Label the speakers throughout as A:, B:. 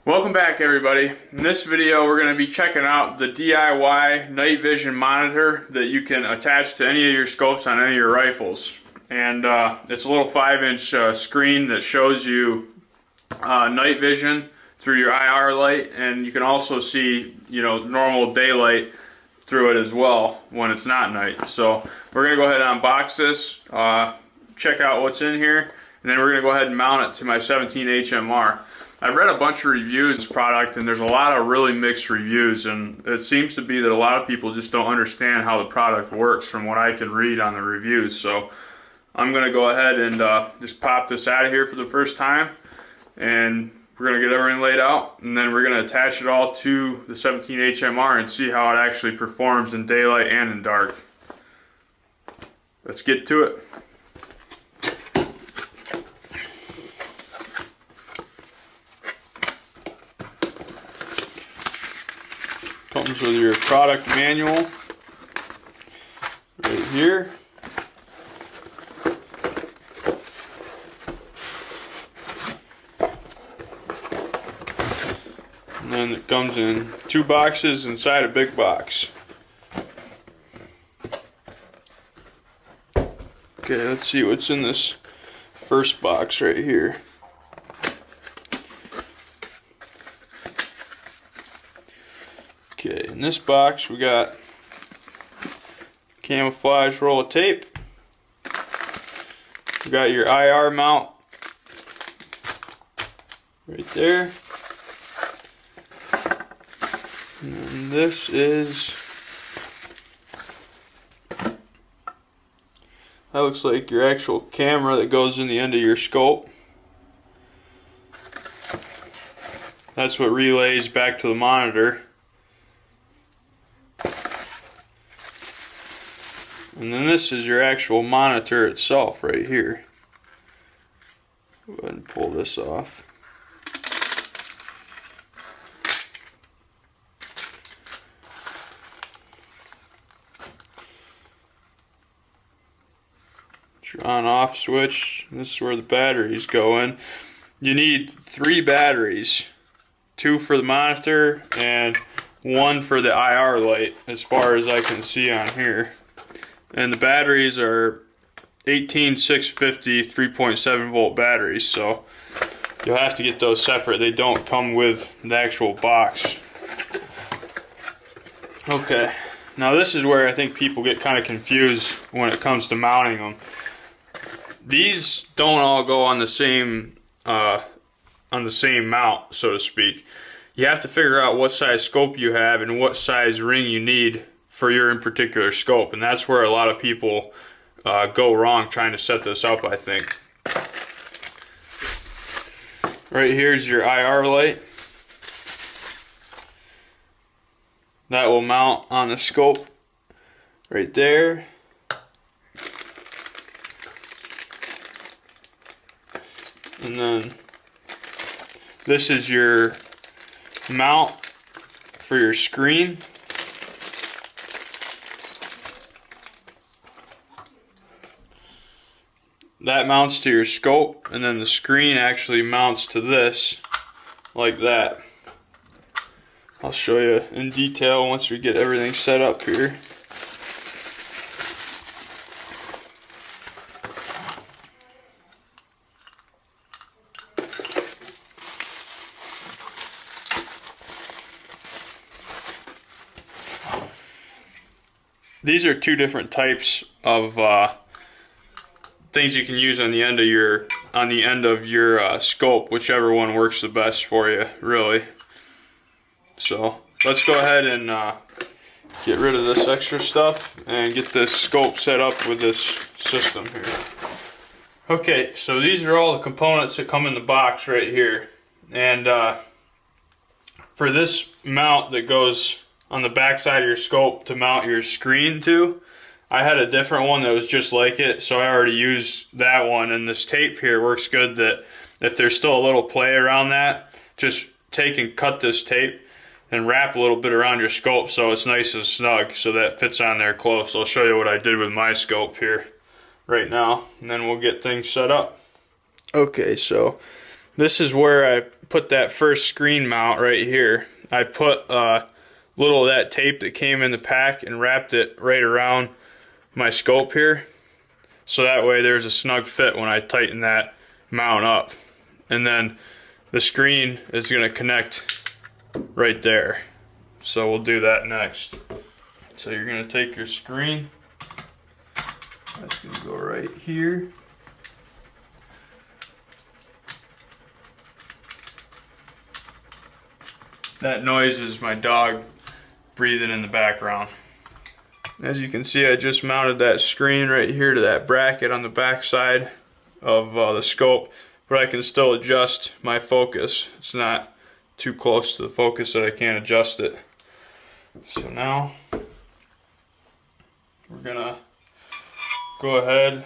A: Welcome back, everybody. In this video we're going to be checking out the DIY night vision monitor that you can attach to any of your scopes on any of your rifles. And it's a little 5-inch screen that shows you night vision through your IR light, and you can also see normal daylight through it as well when it's not night. So we're going to go ahead and unbox this, check out what's in here, and then we're going to go ahead and mount it to my 17 HMR. I've read a bunch of reviews of this product, and there's a lot of really mixed reviews, and it seems to be that a lot of people just don't understand how the product works from what I can read on the reviews. So I'm going to go ahead and just pop this out of here for the first time, and we're going to get everything laid out, and then we're going to attach it all to the 17 HMR and see how it actually performs in daylight and in dark. Let's get to it. Comes with your product manual right here. And then it comes in 2 boxes inside a big box. Okay, let's see what's in this first box right here. Okay, in this box we got camouflage roll of tape. We got your IR mount right there. And this is, that looks like your actual camera that goes in the end of your scope. That's what relays back to the monitor. And then this is your actual monitor itself right here. Go ahead and pull this off. Your on-off switch. This is where the batteries go in. You need 3 batteries. 2 for the monitor and 1 for the IR light, as far as I can see on here. And the batteries are 18650 3.7 volt batteries, so you'll have to get those separate. They don't come with the actual box. Okay, now this is where I think people get kind of confused when it comes to mounting them. These don't all go on the same mount, so to speak. You have to figure out what size scope you have and what size ring you need for your in particular scope, and that's where a lot of people go wrong trying to set this up, I think. Right here's your IR light. That will mount on the scope right there. And then this is your mount for your screen. That mounts to your scope, and then the screen actually mounts to this, like that. I'll show you in detail once we get everything set up here. These are 2 different types of things you can use on the end of your scope, whichever one works the best for you, really. So let's go ahead and get rid of this extra stuff and get this scope set up with this system here. Okay, so these are all the components that come in the box right here, and for this mount that goes on the back side of your scope to mount your screen to, I had a different one that was just like it, so I already used that one, and this tape here works good. That if there's still a little play around that, just take and cut this tape and wrap a little bit around your scope so it's nice and snug, so that fits on there close. I'll show you what I did with my scope here right now, and then we'll get things set up. Okay, so this is where I put that first screen mount right here. I put a little of that tape that came in the pack and wrapped it right around my scope here. So that way there's a snug fit when I tighten that mount up. And then the screen is going to connect right there. So we'll do that next. So you're going to take your screen. That's going to go right here. That noise is my dog breathing in the background. As you can see, I just mounted that screen right here to that bracket on the back side of the scope, but I can still adjust my focus. It's not too close to the focus that I can't adjust it. So now we're gonna go ahead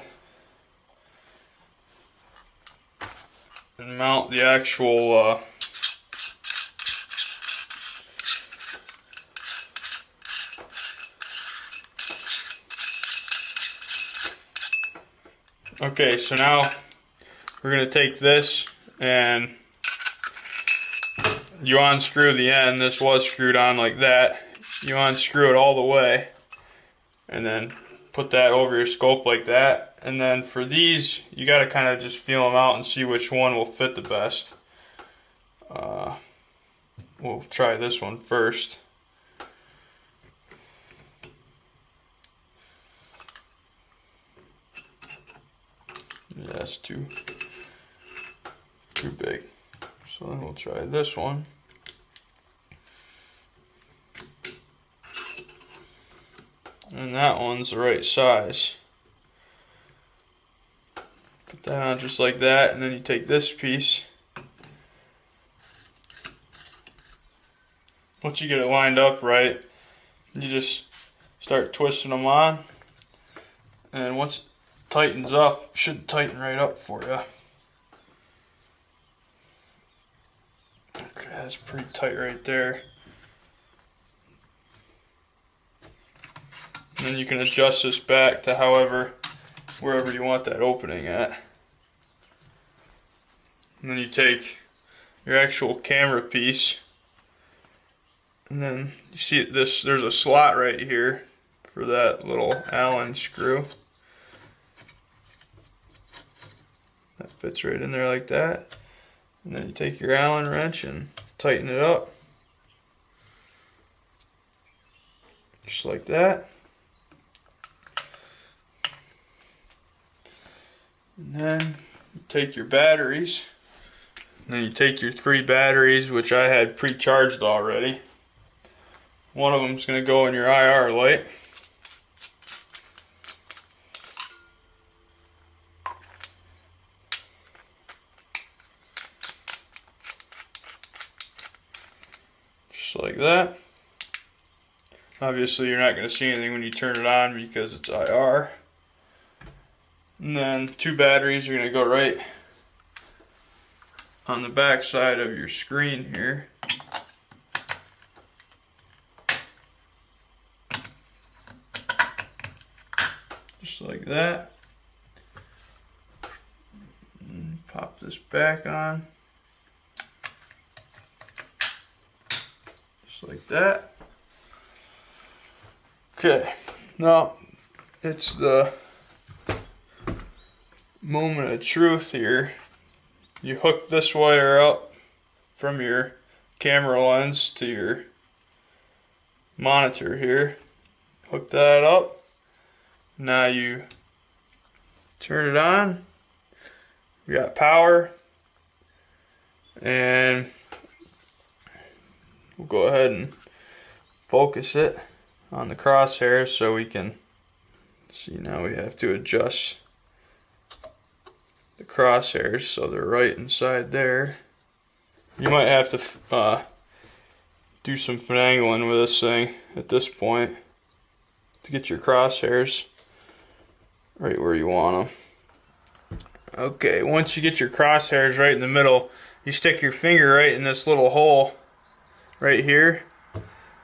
A: and mount the actual okay, so now we're going to take this and you unscrew the end. This was screwed on like that. You unscrew it all the way and then put that over your scope like that. And then for these, you got to kind of just feel them out and see which one will fit the best. We'll try this one first. Yeah, that's too big. So then we'll try this one. And that one's the right size. Put that on just like that, and then you take this piece. Once you get it lined up right, you just start twisting them on. And once it tightens up, should tighten right up for you. Okay, that's pretty tight right there. And then you can adjust this back to wherever you want that opening at. And then you take your actual camera piece, and then you see there's a slot right here for that little Allen screw. That fits right in there like that. And then you take your Allen wrench and tighten it up. Just like that. And then you take your batteries. And then you take your 3 batteries, which I had pre-charged already. One of them is going to go in your IR light. Just like that. Obviously you're not going to see anything when you turn it on because it's IR. And then 2 batteries are going to go right on the back side of your screen here. Just like that. And pop this back on. Just like that. Okay, now it's the moment of truth here. You hook this wire up from your camera lens to your monitor here. Hook that up. Now you turn it on. We got power. And we'll go ahead and focus it on the crosshairs so we can see. Now we have to adjust the crosshairs so they're right inside there. You might have to do some finagling with this thing at this point to get your crosshairs right where you want them. Okay, once you get your crosshairs right in the middle, you stick your finger right in this little hole right here,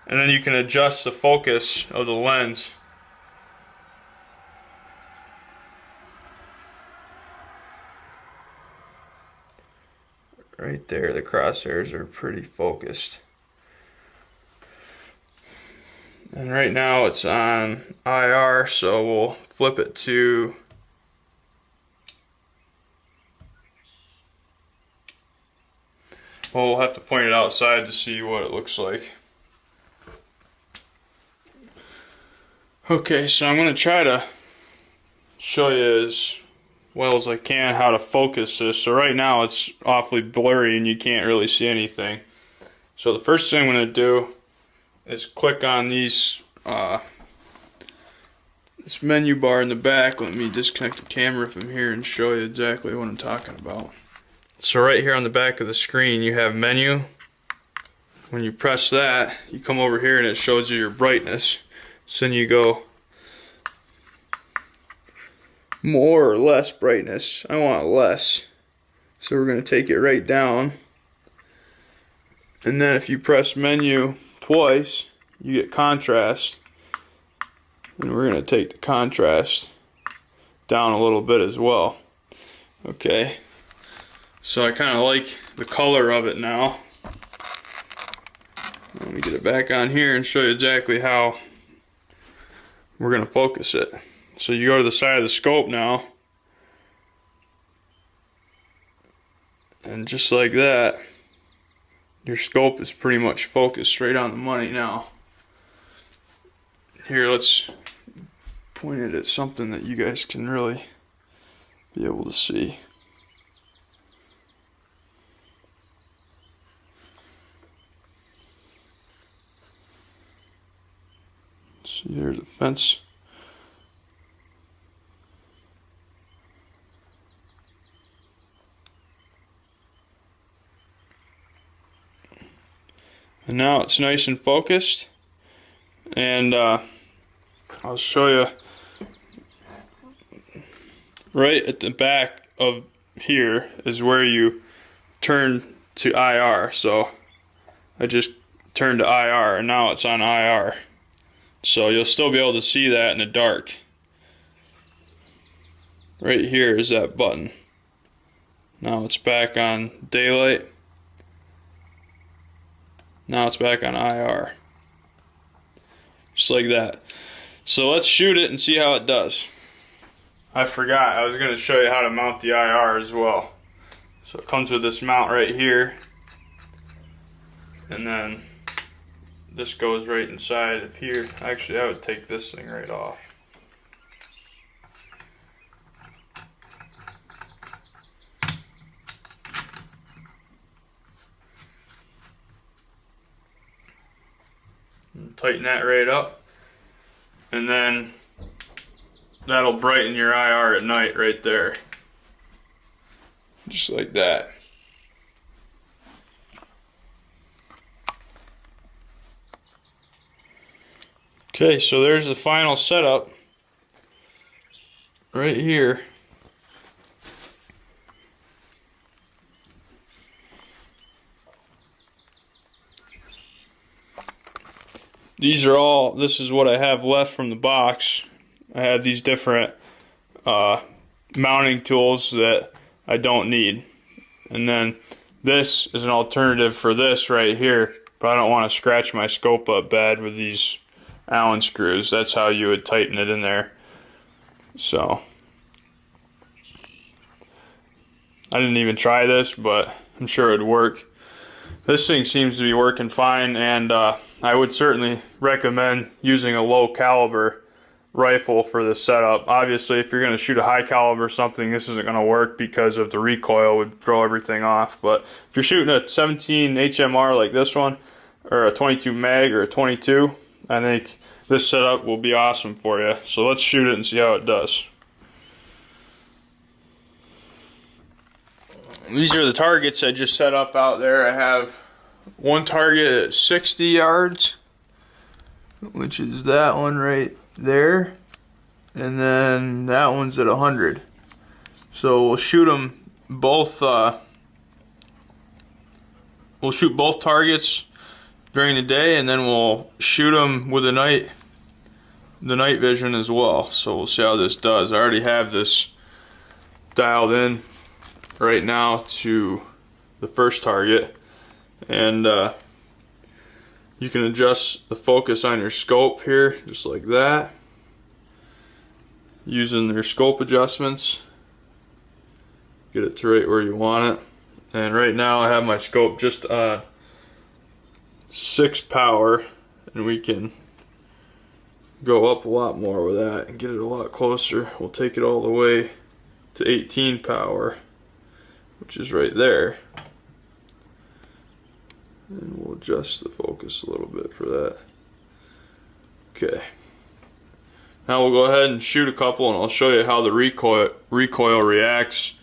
A: and then you can adjust the focus of the lens. right there, the crosshairs are pretty focused. And right now it's on IR, so we'll flip it to well, we'll have to point it outside to see what it looks like. Okay, so I'm going to try to show you as well as I can how to focus this. So right now it's awfully blurry and you can't really see anything. So the first thing I'm going to do is click on these this menu bar in the back. Let me disconnect the camera from here and show you exactly what I'm talking about. So right here on the back of the screen you have menu. When you press that, you come over here and it shows you your brightness. So then you go more or less brightness. I want less. So we're going to take it right down. And then if you press menu twice, you get contrast. And we're going to take the contrast down a little bit as well. Okay. So I kind of like the color of it now. Let me get it back on here and show you exactly how we're going to focus it. So you go to the side of the scope now, and just like that, your scope is pretty much focused right on the money now. Here, let's point it at something that you guys can really be able to see. See, there's a fence. And now it's nice and focused. And I'll show you right at the back of here is where you turn to IR. So I just turned to IR and now it's on IR. So you'll still be able to see that in the dark. Right here is that button. Now it's back on daylight. Now it's back on IR. Just like that. So let's shoot it and see how it does. I forgot, I was going to show you how to mount the IR as well. So it comes with this mount right here. And then this goes right inside of here. Actually, I would take this thing right off. And tighten that right up. And then that'll brighten your IR at night right there. Just like that. Okay, so there's the final setup right here. These are all, this is what I have left from the box. I have these different mounting tools that I don't need. And then this is an alternative for this right here, but I don't want to scratch my scope up bad with these Allen screws. That's how you would tighten it in there. So I didn't even try this, but I'm sure it'd work. This thing seems to be working fine, and I would certainly recommend using a low caliber rifle for this setup. Obviously, if you're going to shoot a high caliber something, this isn't going to work because of the recoil would throw everything off. But if you're shooting a 17 HMR like this one, or a 22 mag or a 22, I think this setup will be awesome for you. So let's shoot it and see how it does. These are the targets I just set up out there. I have one target at 60 yards, which is that one right there, and then that one's at 100. So we'll shoot them both. We'll shoot both targets during the day, and then we'll shoot them with the night vision as well. So we'll see how this does. I already have this dialed in right now to the first target, and you can adjust the focus on your scope here just like that using their scope adjustments. Get it to right where you want it. And right now I have my scope just on 6 power, and we can go up a lot more with that and get it a lot closer. We'll take it all the way to 18 power, which is right there, and we'll adjust the focus a little bit for that. Okay, now we'll go ahead and shoot a couple, and I'll show you how the recoil reacts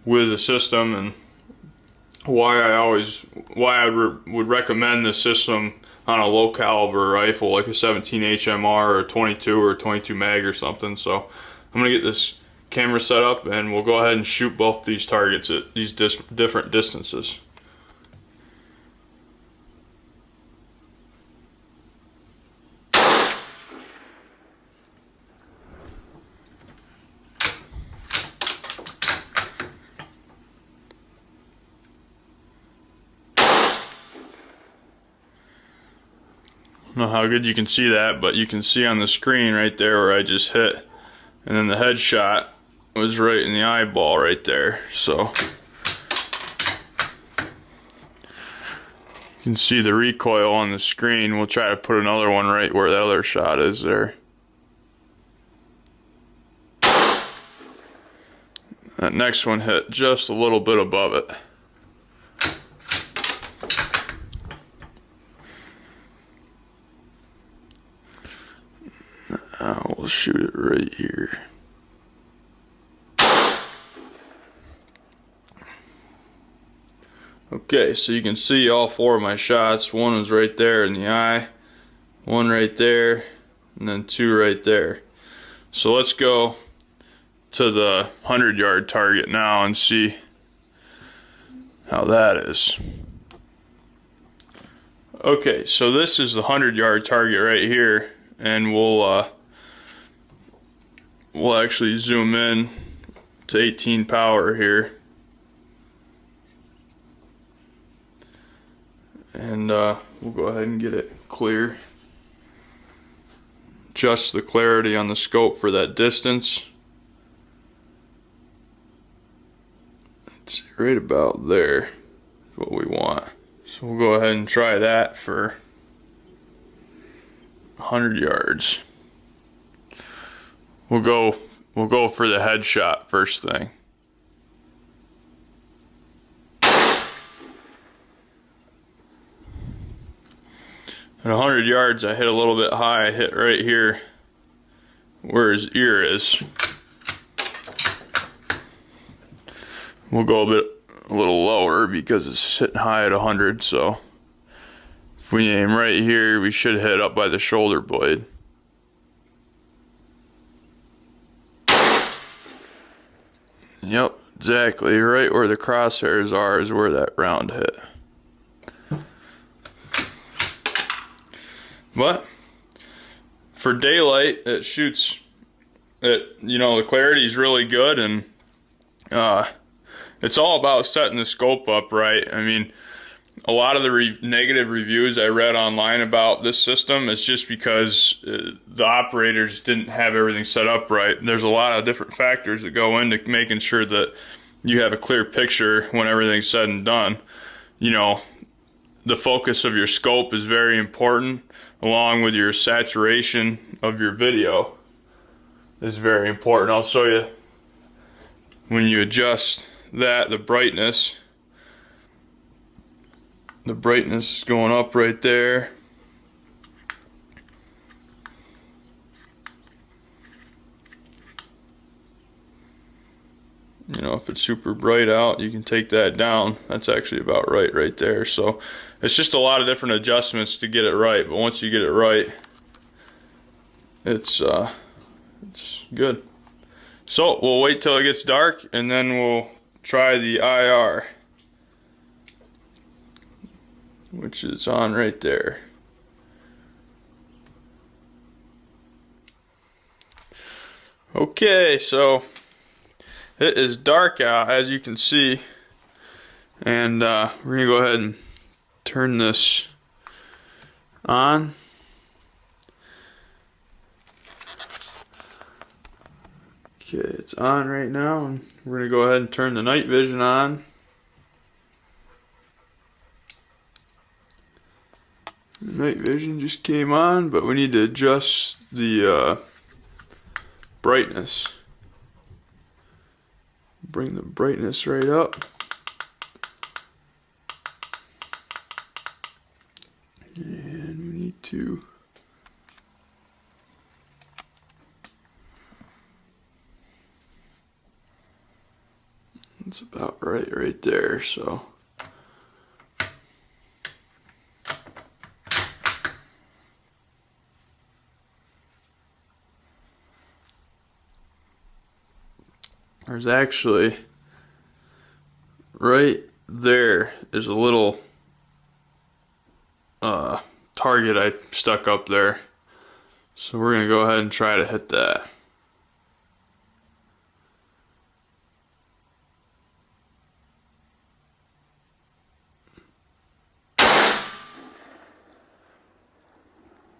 A: with the system, and why I would recommend this system on a low caliber rifle like a 17 HMR or a 22 or a 22 mag or something. So I'm gonna get this camera set up and we'll go ahead and shoot both these targets at these different distances. I don't know how good you can see that, but you can see on the screen right there where I just hit, and then the headshot was right in the eyeball right there. So you can see the recoil on the screen. We'll try to put another one right where the other shot is there. That next one hit just a little bit above it. Now we'll shoot it right here. Okay, so you can see all 4 of my shots. One was right there in the eye, one right there, and then 2 right there. So let's go to the 100-yard target now and see how that is. Okay, so this is the 100-yard target right here, and we'll actually zoom in to 18 power here, and we'll go ahead and get it clear. Adjust the clarity on the scope for that distance. It's right about there, what we want. So we'll go ahead and try that for 100 yards. We'll go for the headshot first thing. At 100 yards, I hit a little bit high. I hit right here where his ear is. We'll go a little lower because it's hitting high at 100. So if we aim right here, we should hit up by the shoulder blade. Yep, exactly. Right where the crosshairs are is where that round hit. But for daylight, it shoots. The clarity is really good, and it's all about setting the scope up right. I mean, a lot of the negative reviews I read online about this system is just because the operators didn't have everything set up right. There's a lot of different factors that go into making sure that you have a clear picture when everything's said and done. The focus of your scope is very important, along with your saturation of your video is very important. I'll show you when you adjust that, the brightness is going up right there. If it's super bright out, you can take that down. That's actually about right there. So it's just a lot of different adjustments to get it right, but once you get it right, it's good. So we'll wait till it gets dark, and then we'll try the IR, which is on right there. Okay, so it is dark out, as you can see, And we're gonna go ahead and turn this on. Okay, it's on right now, and we're gonna go ahead and turn the night vision on. The night vision just came on, but we need to adjust the brightness. Bring the brightness right up. And we need to it's about right there, so there's actually right there is a little target I stuck up there, so we're gonna go ahead and try to hit that.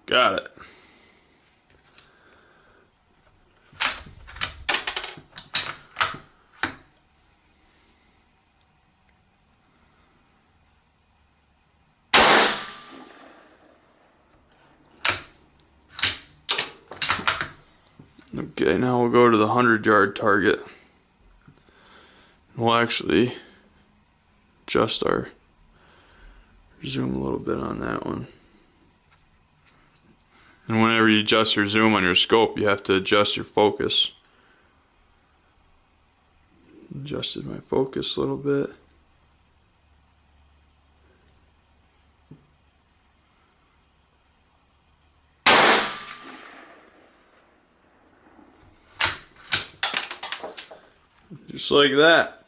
A: Got it. Okay, now we'll go to the 100-yard target. We'll actually adjust our zoom a little bit on that one. And whenever you adjust your zoom on your scope, you have to adjust your focus. Adjusted my focus a little bit. Just like that.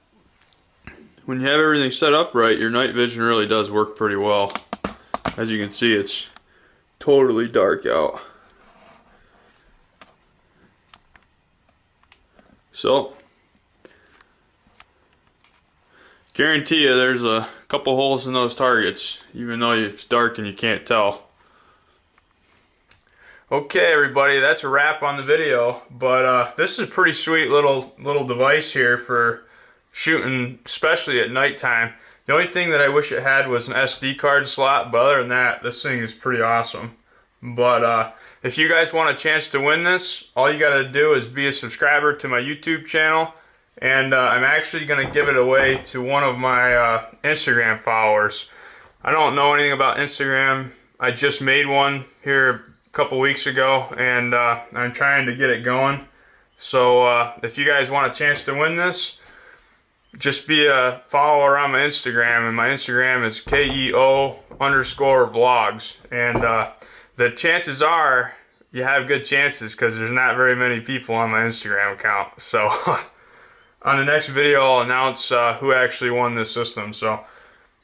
A: When you have everything set up right, your night vision really does work pretty well. As you can see, it's totally dark out. So, guarantee you there's a couple holes in those targets, even though it's dark and you can't tell. Okay, everybody, that's a wrap on the video, but this is a pretty sweet little device here for shooting, especially at nighttime. The only thing that I wish it had was an SD card slot, but other than that, this thing is pretty awesome. But if you guys want a chance to win this, all you gotta do is be a subscriber to my YouTube channel, and I'm actually gonna give it away to one of my Instagram followers. I don't know anything about Instagram. I just made one here couple weeks ago, and I'm trying to get it going. So if you guys want a chance to win this, just be a follower on my Instagram, and my Instagram is KEO_vlogs, and the chances are you have good chances because there's not very many people on my Instagram account. So on the next video I'll announce who actually won this system. So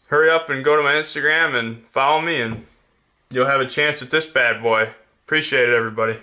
A: hurry up and go to my Instagram and follow me, and you'll have a chance at this bad boy. Appreciate it, everybody.